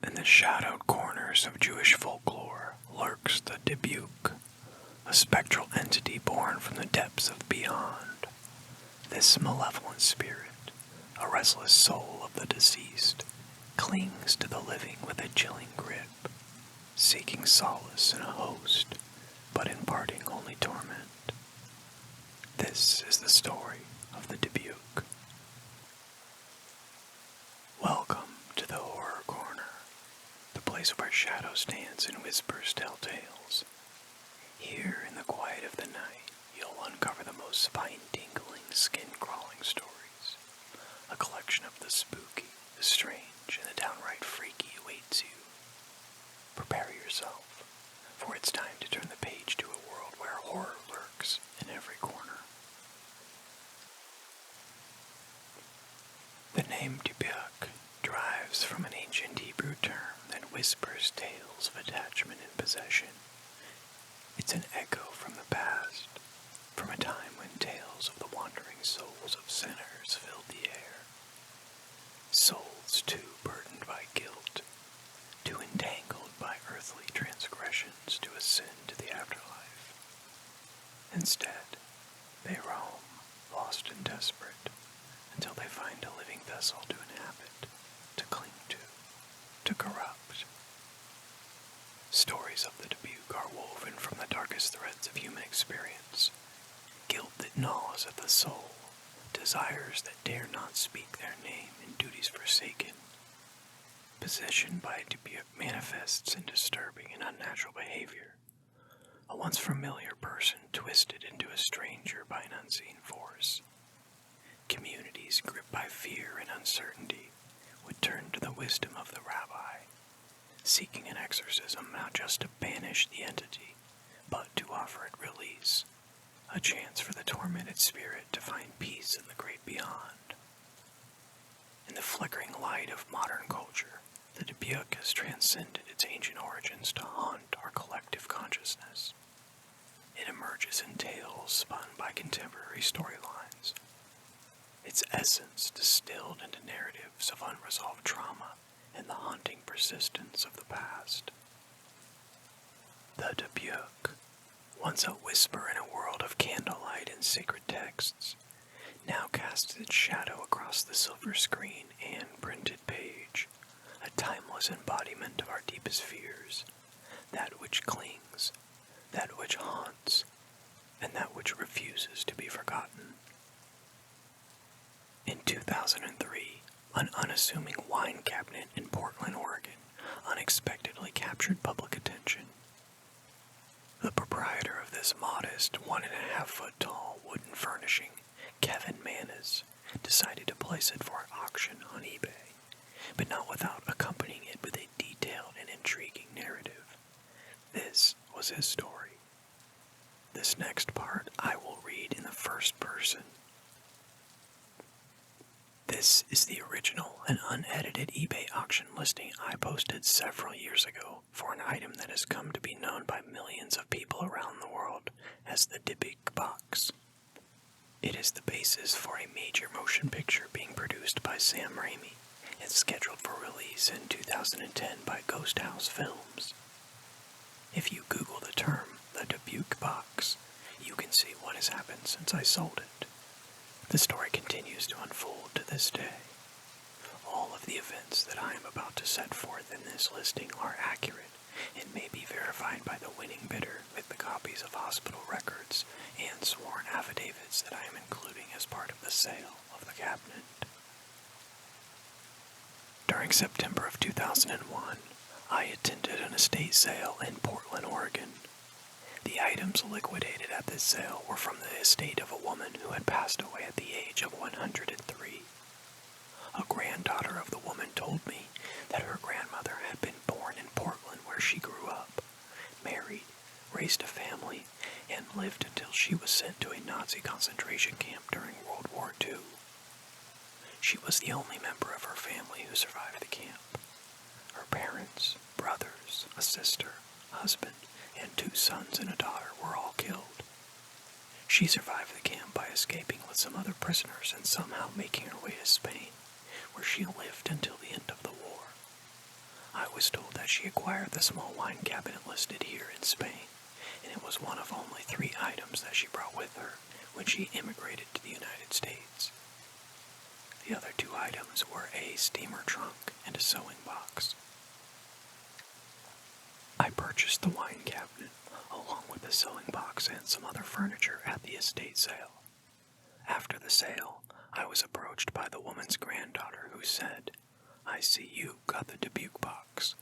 In the shadowed corners of Jewish folklore lurks the Dybbuk, a spectral entity born from the depths of beyond. This malevolent spirit, a restless soul of the deceased, clings to the living with a chilling grip, seeking solace in a host, but imparting only torment. This is the story of the Dybbuk. Welcome to the Horror Corner, the place where shadow stands and whispers tell tales. Here in the quiet of the night, you'll uncover the most spine-tingling, skin-crawling stories. A collection of the spooky, the strange, and the downright freaky awaits you. Prepare yourself, for it's time to turn the page to a world where horror lurks in every corner. The name Dybbuk derives from an ancient Hebrew term that whispers tales of attachment and possession. It's an echo from the past, from a time when tales of the wandering souls of sinners filled the air. Souls too burdened by guilt, too entangled by earthly transgressions to ascend to the afterlife. Instead, they roam, lost and desperate, until they find a living vessel to inhabit, to cling to corrupt. Stories of the Dybbuk are woven from the darkest threads of human experience. Guilt that gnaws at the soul, desires that dare not speak their name, and duties forsaken. Possession by Dybbuk manifests in disturbing and unnatural behavior. A once familiar person twisted into a stranger by an unseen force. Communities gripped by fear and uncertainty would turn to the wisdom of the rabbi, seeking an exorcism not just to banish the entity, but to offer it release, a chance for the tormented spirit to find peace in the great beyond. In the flickering light of modern culture, the Dybbuk has transcended its ancient origins to haunt our collective consciousness. It emerges in tales spun by contemporary storylines, its essence distilled into narratives of unresolved trauma and the haunting persistence of the past. The Dybbuk, once a whisper in a world of candlelight and sacred texts, now casts its shadow across the silver screen and printed page, a timeless embodiment of our deepest fears, that which clings, that which haunts, and that which refuses to be forgotten. In 2003, an unassuming wine cabinet in Portland, Oregon, unexpectedly captured public attention. The proprietor of this modest 1.5-foot tall wooden furnishing, Kevin Manis, decided to place it for auction on eBay, but not without accompanying it with a detailed and intriguing narrative. This was his story. This next part I will read in the first person. This is the original and unedited eBay auction listing I posted several years ago for an item that has come to be known by millions of people around the world as the Dybbuk box. It is the basis for a major motion picture being produced by Sam Raimi and scheduled for release in 2010 by Ghost House Films. If you Google the term, the Dybbuk box, you can see what has happened since I sold it. The story continues to unfold to this day. All of the events that I am about to set forth in this listing are accurate and may be verified by the winning bidder with the copies of hospital records and sworn affidavits that I am including as part of the sale of the cabinet. During September of 2001, I attended an estate sale in Portland, Oregon. The items liquidated at this sale were from the estate of a woman who had passed away at the age of 103. A granddaughter of the woman told me that her grandmother had been born in Portland where she grew up, married, raised a family, and lived until she was sent to a Nazi concentration camp during World War II. She was the only member of her family who survived the camp. Her parents, brothers, a sister, husband, and 2 sons and a daughter were all killed. She survived the camp by escaping with some other prisoners and somehow making her way to Spain, where she lived until the end of the war. I was told that she acquired the small wine cabinet listed here in Spain, and it was one of only 3 items that she brought with her when she immigrated to the United States. The other 2 items were a steamer trunk and a sewing box. I purchased the wine cabinet, along with the sewing box and some other furniture at the estate sale. After the sale, I was approached by the woman's granddaughter who said, "I see you got the Dybbuk box."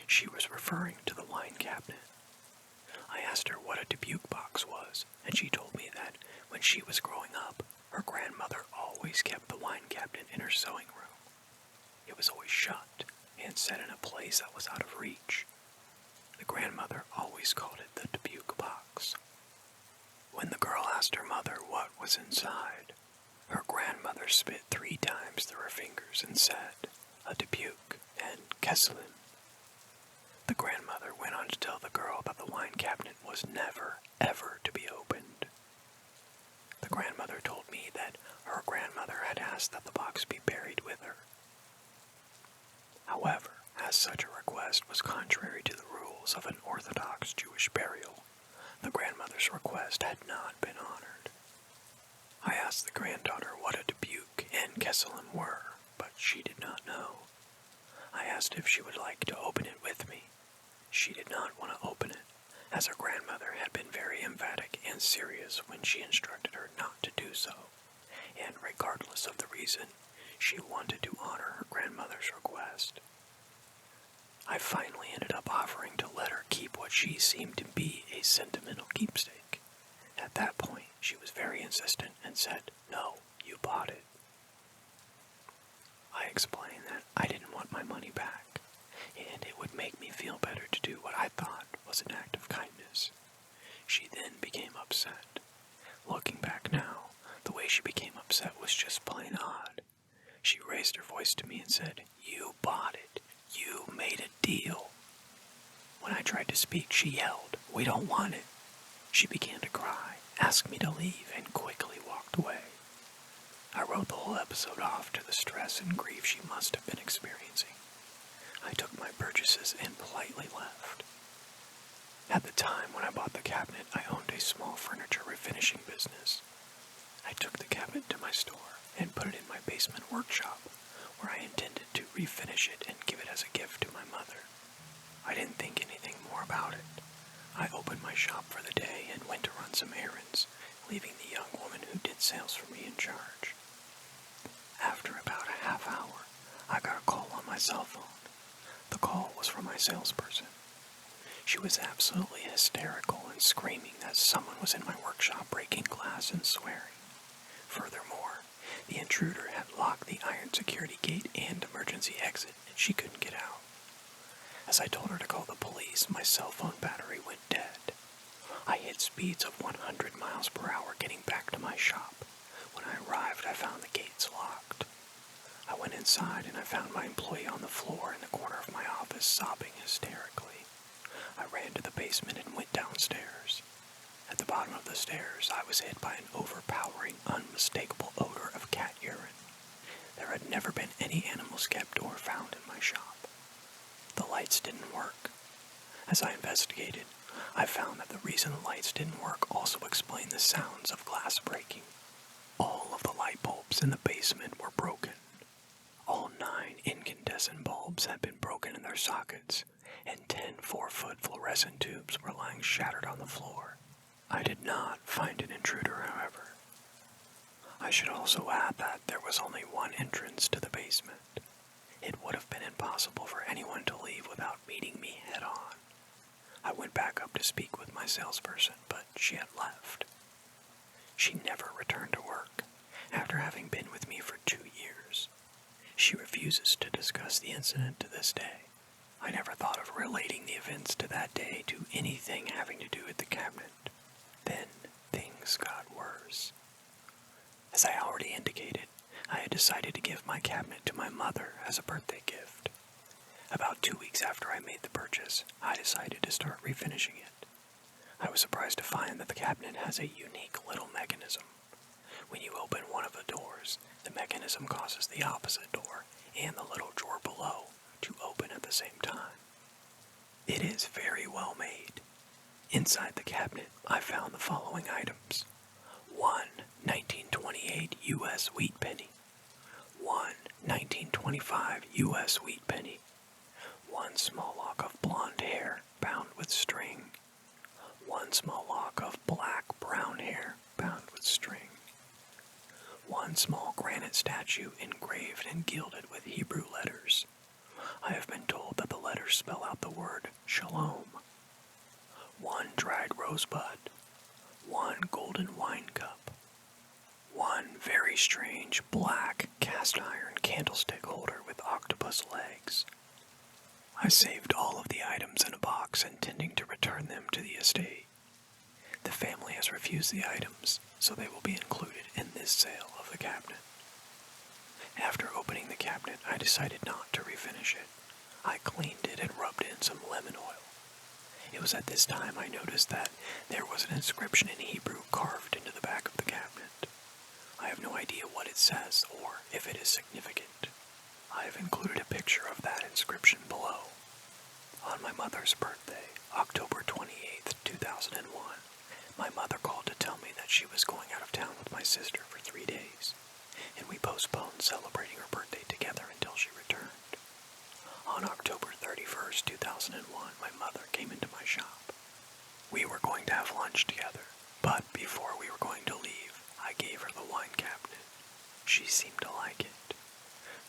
She was referring to the wine cabinet. I asked her what a Dybbuk box was, and she told me that when she was growing up, her grandmother always kept the wine cabinet in her sewing room. It was always shut and set in a place that was out of reach. The grandmother always called it the Dybbuk box. When the girl asked her mother what was inside, her grandmother spit 3 times through her fingers and said, "A Dybbuk and Kesselin." The grandmother went on to tell the girl that the wine cabinet was never, ever to be opened. The grandmother told me that her grandmother had asked that the box be buried with her. However, as such a request was contrary to the rules of an Orthodox Jewish burial, the grandmother's request had not been honored. I asked the granddaughter what a Dybbuk and Kesselim were, but she did not know. I asked if she would like to open it with me. She did not want to open it, as her grandmother had been very emphatic and serious when she instructed her not to do so, and regardless of the reason, she wanted to honor her grandmother's request. I finally ended up offering to let her keep what she seemed to be a sentimental keepsake. At that point, she was very insistent and said, "No, you bought it." I explained that I didn't want my money back, and it would make me feel better to do what I thought was an act of kindness. She then became upset. Looking back now, the way she became upset was just plain odd. She raised her voice to me and said, "You bought it. You made a deal." When I tried to speak, she yelled, "We don't want it." She began to cry, asked me to leave, and quickly walked away. I wrote the whole episode off to the stress and grief she must have been experiencing. I took my purchases and politely left. At the time when I bought the cabinet, I owned a small furniture refinishing business. I took the cabinet to my store and put it in my basement workshop, where I intended to refinish it and give it as a gift to my mother. I didn't think anything more about it. I opened my shop for the day and went to run some errands, leaving the young woman who did sales for me in charge. After about a half hour, I got a call on my cell phone. The call was from my salesperson. She was absolutely hysterical and screaming that someone was in my workshop breaking glass and swearing. Furthermore, the intruder had locked the iron security gate and emergency exit, and she couldn't get out. As I told her to call the police, my cell phone battery went dead. I hit speeds of 100 miles per hour getting back to my shop. When I arrived, I found the gates locked. I went inside and I found my employee on the floor in the corner of my office sobbing hysterically. I ran to the basement and went downstairs. At the bottom of the stairs, I was hit by an overpowering, unmistakable odor of cat urine. There had never been any animals kept or found in my shop. The lights didn't work. As I investigated, I found that the reason the lights didn't work also explained the sounds of glass breaking. All of the light bulbs in the basement were broken. All 9 incandescent bulbs had been broken in their sockets, and 10 4-foot fluorescent tubes were lying shattered on the floor. I did not find an intruder, however. I should also add that there was only one entrance to the basement. It would have been impossible for anyone to leave without meeting me head-on. I went back up to speak with my salesperson, but she had left. She never returned to work, after having been with me for 2 years. She refuses to discuss the incident to this day. I never thought of relating the events to that day to anything having to do with the cabinet. Then, things got worse. As I already indicated, I had decided to give my cabinet to my mother as a birthday gift. About 2 weeks after I made the purchase, I decided to start refinishing it. I was surprised to find that the cabinet has a unique little mechanism. When you open one of the doors, the mechanism causes the opposite door and the little drawer below to open at the same time. It is very well made. Inside the cabinet, I found the following items. 1 1928 U.S. wheat penny. 1 1925 U.S. wheat penny. 1 small lock of blonde hair bound with string. 1 small lock of black-brown hair bound with string. 1 small granite statue engraved and gilded with Hebrew letters. I have been told that the letters spell out the word shalom. 1 dried rosebud. 1 golden wine cup. 1 very strange black cast iron candlestick holder with octopus legs. I saved all of the items in a box, intending to return them to the estate. The family has refused the items, so they will be included in this sale of the cabinet. After opening the cabinet, I decided not to refinish it. I cleaned it and rubbed in some lemon oil. It was at this time I noticed that there was an inscription in Hebrew carved into the back of the cabinet. I have no idea what it says or if it is significant. I have included a picture of that inscription below. On my mother's birthday, October 28th, 2001, my mother called to tell me that she was going out of town with my sister for 3 days, and we postponed celebrating her birthday together until she returned. On October 31st, 2001, my mother came into my shop. We were going to have lunch together, but before we were going to leave, I gave her the wine cabinet. She seemed to like it.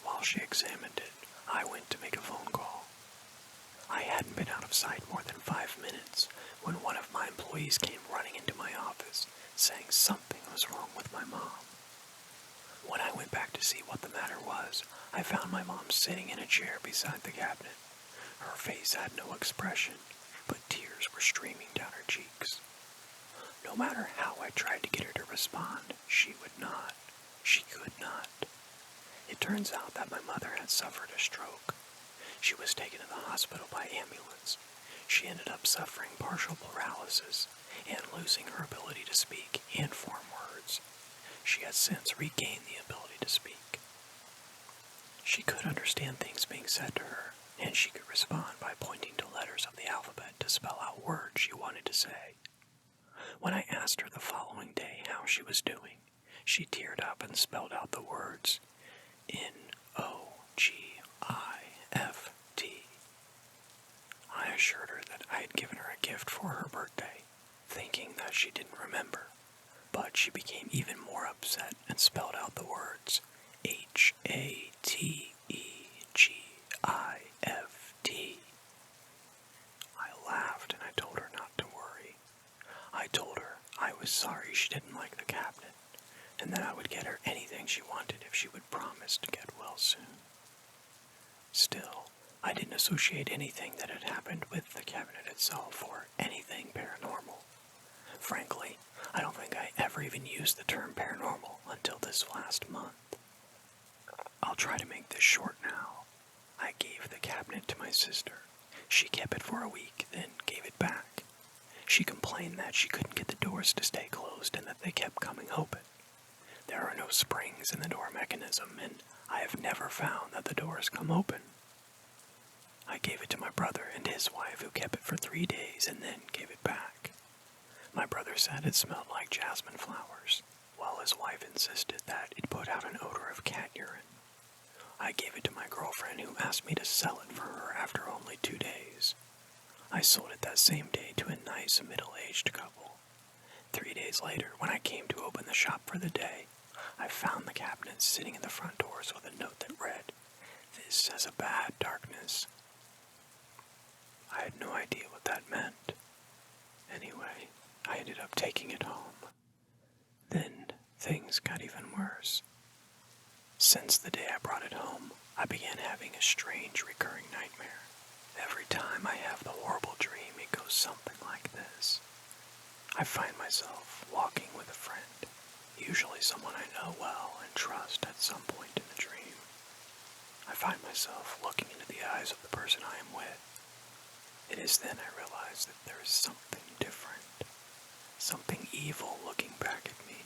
While she examined it, I went to make a phone call. I hadn't been out of sight more than 5 minutes when one of my employees came running into my office, saying something was wrong with my mom. When I went back to see what the matter was, I found my mom sitting in a chair beside the cabinet. Her face had no expression, but tears were streaming down her cheeks. No matter how I tried to get her to respond, she would not. She could not. It turns out that my mother had suffered a stroke. She was taken to the hospital by ambulance. She ended up suffering partial paralysis and losing her ability to speak and form words. She has since regained the ability to speak. She could understand things being said to her, and she could respond by pointing to letters of the alphabet to spell out words she wanted to say. When I asked her the following day how she was doing, she teared up and spelled out the words N-O-G-I-F-T. I assured her that I had given her a gift for her birthday, thinking that she didn't remember, but she became even more upset and spelled out the words H-A-T-E-G-I-F-T. I laughed and I told her not to worry. I told her I was sorry she didn't like the cabinet, and that I would get her anything she wanted if she would promise to get well soon. Still, I didn't associate anything that had happened with the cabinet itself or anything paranormal. Frankly, I don't think I ever even used the term paranormal until this last month. I'll try to make this short now. I gave the cabinet to my sister. She kept it for a week, then gave it back. She complained that she couldn't get the doors to stay closed and that they kept coming open. There are no springs in the door mechanism, and I have never found that the doors come open. I gave it to my brother and his wife, who kept it for 3 days and then gave it back. My brother said it smelled like jasmine flowers, while his wife insisted that it put out an odor of cat urine. I gave it to my girlfriend, who asked me to sell it for her after only 2 days. I sold it that same day to a nice middle-aged couple. 3 days later, when I came to open the shop for the day, I found the cabinet sitting in the front doors with a note that read, "This has a bad darkness." I had no idea what that meant. Anyway, I ended up taking it home. Then things got even worse. Since the day I brought it home, I began having a strange recurring nightmare. Every time I have the horrible dream, it goes something like this. I find myself walking with a friend, usually someone I know well and trust at some point in the dream. I find myself looking into the eyes of the person I am with. It is then I realize that there is something different, something evil looking back at me.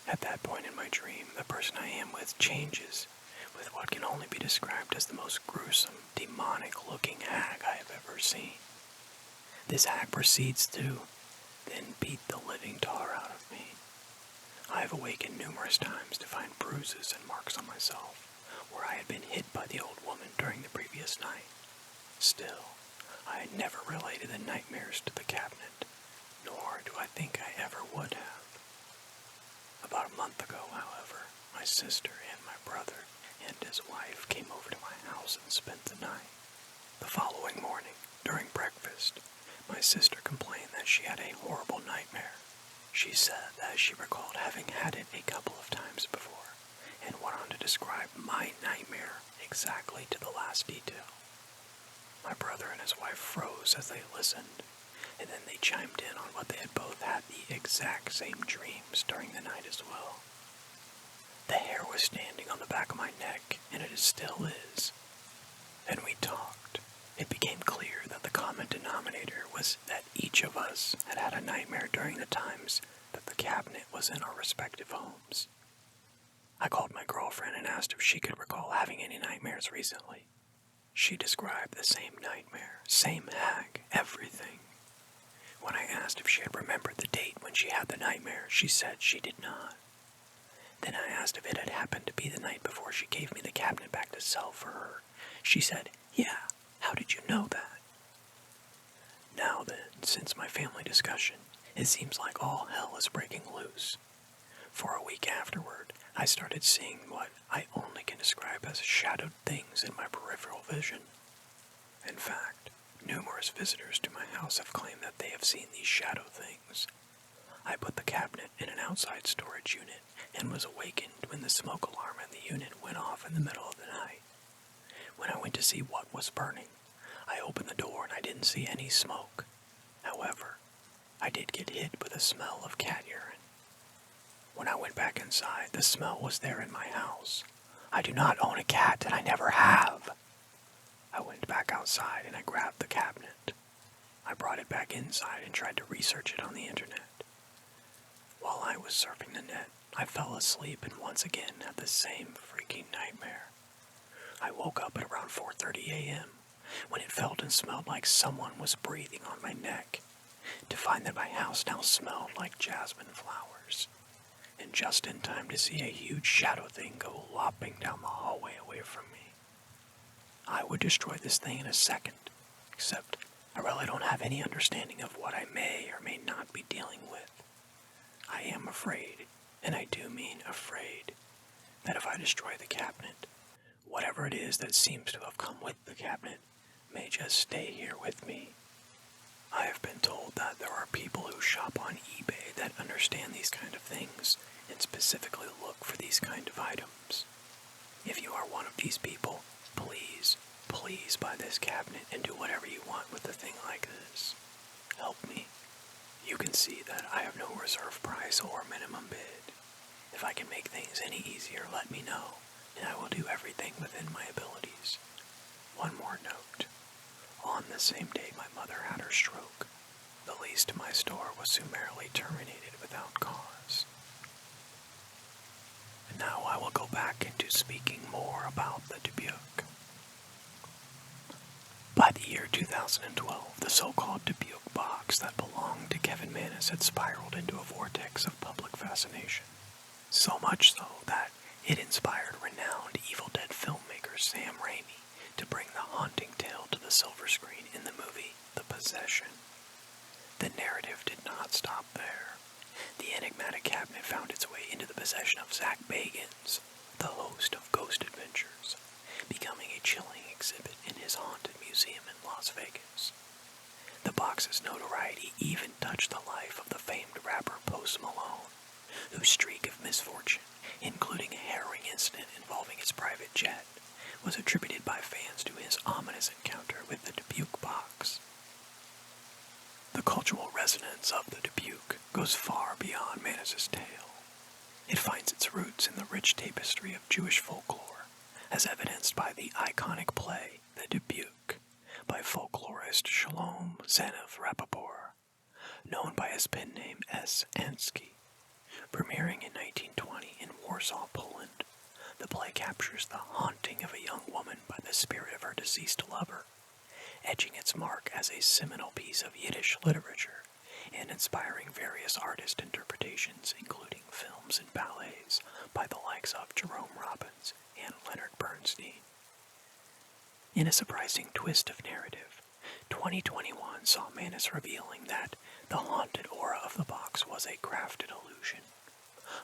At that point in my dream, the person I am with changes with what can only be described as the most gruesome, demonic seen. This hag proceeds to then beat the living tar out of me. I have awakened numerous times to find bruises and marks on myself where I had been hit by the old woman during the previous night. Still, I had never related the nightmares to the cabinet, nor do I think I ever would have. About a month ago, however, my sister and my brother and his wife came over to my house and spent the night. The following morning, during breakfast, my sister complained that she had a horrible nightmare. She said that she recalled having had it a couple of times before, and went on to describe my nightmare exactly to the last detail. My brother and his wife froze as they listened, and then they chimed in on what they had both had the exact same dreams during the night as well. The hair was standing on the back of my neck, and it still is. And we talked. It became clear that the common denominator was that each of us had had a nightmare during the times that the cabinet was in our respective homes. I called my girlfriend and asked if she could recall having any nightmares recently. She described the same nightmare, same hag, everything. When I asked if she had remembered the date when she had the nightmare, she said she did not. Then I asked if it had happened to be the night before she gave me the cabinet back to sell for her. She said, "Yeah, how did you know that?" Now then, since my family discussion, it seems like all hell is breaking loose. For a week afterward, I started seeing what I only can describe as shadowed things in my peripheral vision. In fact, numerous visitors to my house have claimed that they have seen these shadow things. I put the cabinet in an outside storage unit and was awakened when the smoke alarm in the unit went off in the middle of the night. When I went to see what was burning, I opened the door and I didn't see any smoke. However, I did get hit with a smell of cat urine. When I went back inside, the smell was there in my house. I do not own a cat, and I never have. I went back outside and I grabbed the cabinet. I brought it back inside and tried to research it on the internet. While I was surfing the net, I fell asleep and once again had the same freaking nightmare. I woke up at around 4:30 a.m. when it felt and smelled like someone was breathing on my neck, to find that my house now smelled like jasmine flowers, and just in time to see a huge shadow thing go lopping down the hallway away from me. I would destroy this thing in a second, except I really don't have any understanding of what I may or may not be dealing with. I am afraid, and I do mean afraid, that if I destroy the cabinet, whatever it is that seems to have come with the cabinet may just stay here with me. I have been told that there are people who shop on eBay that understand these kind of things and specifically look for these kind of items. If you are one of these people, please buy this cabinet and do whatever you want with a thing like this. Help me. You can see that I have no reserve price or minimum bid. If I can make things any easier, let me know, and I will do everything within my abilities. One more note. On the same day my mother had her stroke, the lease to my store was summarily terminated without cause. And now I will go back into speaking more about the Dybbuk. By the year 2012, the so-called Dybbuk box that belonged to Kevin Mannis had spiraled into a vortex of public fascination. So much so that it inspired renowned Evil Dead filmmaker Sam Raimi to bring the haunting tale to the silver screen in the movie The Possession. The narrative did not stop there. The enigmatic cabinet found its way into the possession of Zach Bagans, the host of Ghost Adventures, becoming a chilling exhibit in his haunted museum in Las Vegas. The box's notoriety even touched the life of the famed rapper Post Malone, whose streak of misfortune, including a harrowing incident involving his private jet, was attributed by fans to his ominous encounter with the Dybbuk box. The cultural resonance of the Dybbuk goes far beyond Mannis' tale. It finds its roots in the rich tapestry of Jewish folklore, as evidenced by the iconic play The Dybbuk by folklorist Shalom Zanev Rapoport, known by his pen name S. Ansky. Premiering in 1920 in Warsaw, Poland, the play captures the haunting of a young woman by the spirit of her deceased lover, etching its mark as a seminal piece of Yiddish literature and inspiring various artist interpretations, including films and ballets by the likes of Jerome Robbins and Leonard Bernstein. In a surprising twist of narrative, 2021 saw Manus revealing that the haunted aura of the box was a crafted illusion,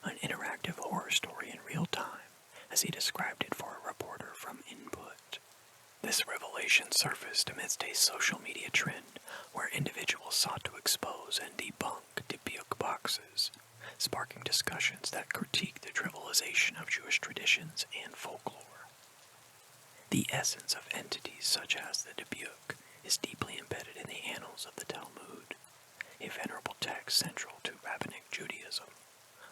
an interactive horror story in real time, as he described it for a reporter from Input. This revelation surfaced amidst a social media trend where individuals sought to expose and debunk Dybbuk boxes, sparking discussions that critique the trivialization of Jewish traditions and folklore. The essence of entities such as the Dybbuk is deeply embedded in the annals of the Talmud, a venerable text central to Rabbinic Judaism,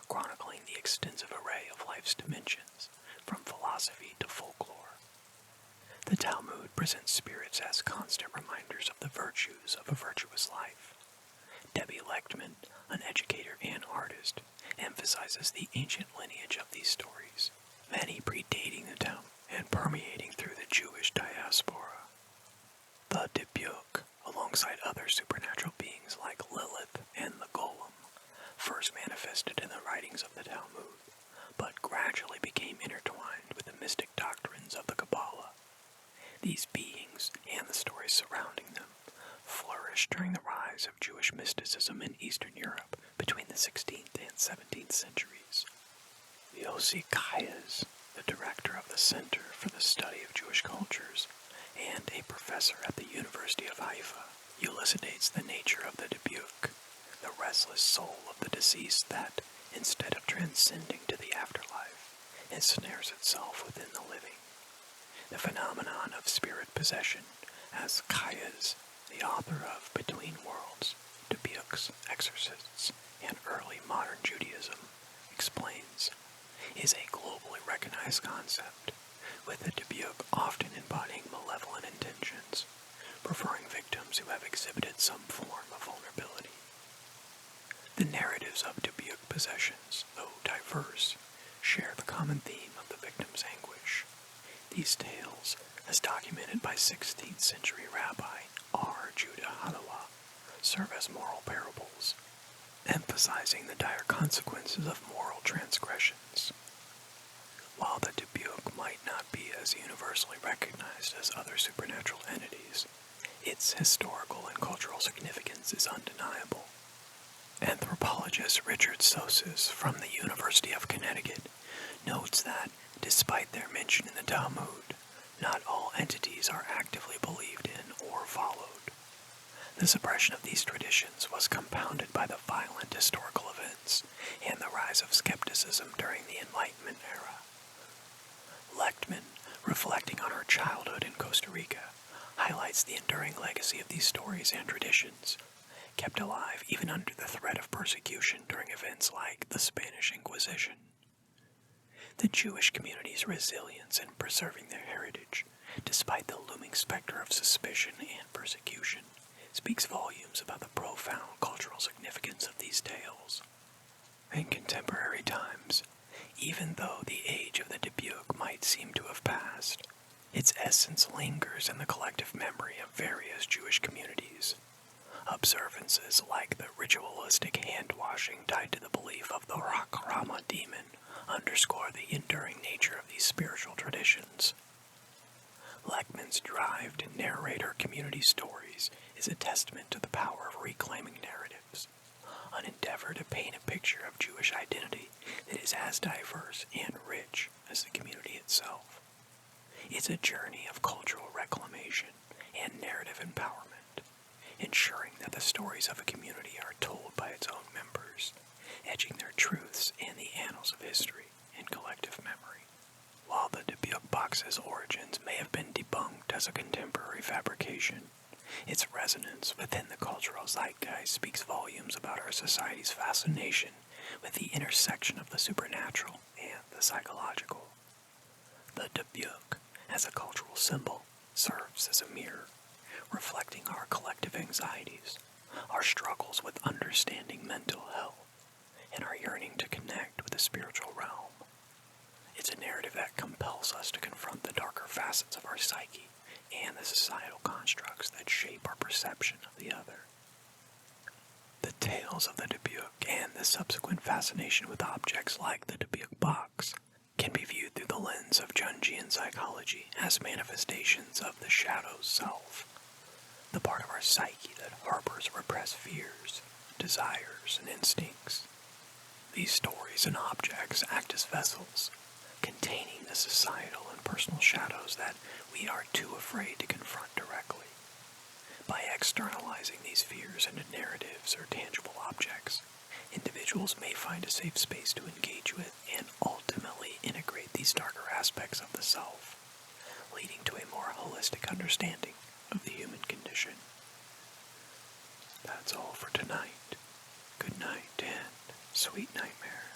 chronicling the extensive array of life's dimensions, from philosophy to folklore. The Talmud presents spirits as constant reminders of the virtues of a virtuous life. Debbie Lechtman, an educator and artist, emphasizes the ancient lineage of these stories, many predating the Talmud and permeating through the Jewish diaspora. The Dybbuk, alongside other supernatural beings like Lilith and the Golem, first manifested in the writings of the Talmud, but gradually became intertwined with the mystic doctrines of the Kabbalah. These beings, and the stories surrounding them, flourished during the rise of Jewish mysticism in Eastern Europe between the 16th and 17th centuries. Yossi Kayas, the director of the Center for the Study of Jewish Cultures, and a professor at the University of Haifa, elucidates the nature of the Dybbuk, the restless soul of the deceased that, instead of transcending to the afterlife, ensnares itself within the living. The phenomenon of spirit possession, as Kayas, the author of Between Worlds, Dybbuks, Exorcists, and Early Modern Judaism, explains, is a globally recognized concept, with the Dybbuk often embodying malevolent intentions, preferring victims who have exhibited some form of vulnerability. The narratives of Dybbuk possessions, though diverse, share the common theme of the victim's anguish. These tales, as documented by 16th century rabbi R. Judah Halawa, serve as moral parables, emphasizing the dire consequences of moral transgressions. While the Dybbuk might not be as universally recognized as other supernatural entities, its historical and cultural significance is undeniable. Anthropologist Richard Sosis from the University of Connecticut notes that, despite their mention in the Talmud, not all entities are actively believed in or followed. The suppression of these traditions was compounded by the violent historical events and the rise of skepticism during the Enlightenment era. Lechtman, reflecting on her childhood in Costa Rica, highlights the enduring legacy of these stories and traditions, kept alive even under the threat of persecution during events like the Spanish Inquisition. The Jewish community's resilience in preserving their heritage, despite the looming specter of suspicion and persecution, speaks volumes about the profound cultural significance of these tales. In contemporary times, even though the age of the Dybbuk might seem to have passed, its essence lingers in the collective memory of various Jewish communities. Observances like the ritualistic hand-washing tied to the belief of the Rak Rama demon underscore the enduring nature of these spiritual traditions. Lechtman's drive to narrate her community stories is a testament to the power of reclaiming narratives, an endeavor to paint a picture of Jewish identity that is as diverse and rich as the community itself. It's a journey of cultural reclamation and narrative empowerment, ensuring that the stories of a community are told by its own members, etching their truths in the annals of history and collective memory. While the Dybbuk box's origins may have been debunked as a contemporary fabrication, its resonance within the cultural zeitgeist speaks volumes about our society's fascination with the intersection of the supernatural and the psychological. The Dybbuk, as a cultural symbol, serves as a mirror, reflecting our collective anxieties, our struggles with understanding mental health, and our yearning to connect with the spiritual realm. It's a narrative that compels us to confront the darker facets of our psyche and the societal constructs that perception of the other. The tales of the Dybbuk and the subsequent fascination with objects like the Dybbuk box can be viewed through the lens of Jungian psychology as manifestations of the shadow's self, the part of our psyche that harbors repressed fears, desires, and instincts. These stories and objects act as vessels, containing the societal and personal shadows that we are too afraid to confront directly. By externalizing these fears into narratives or tangible objects, individuals may find a safe space to engage with and ultimately integrate these darker aspects of the self, leading to a more holistic understanding of the human condition. That's all for tonight. Good night and sweet nightmares.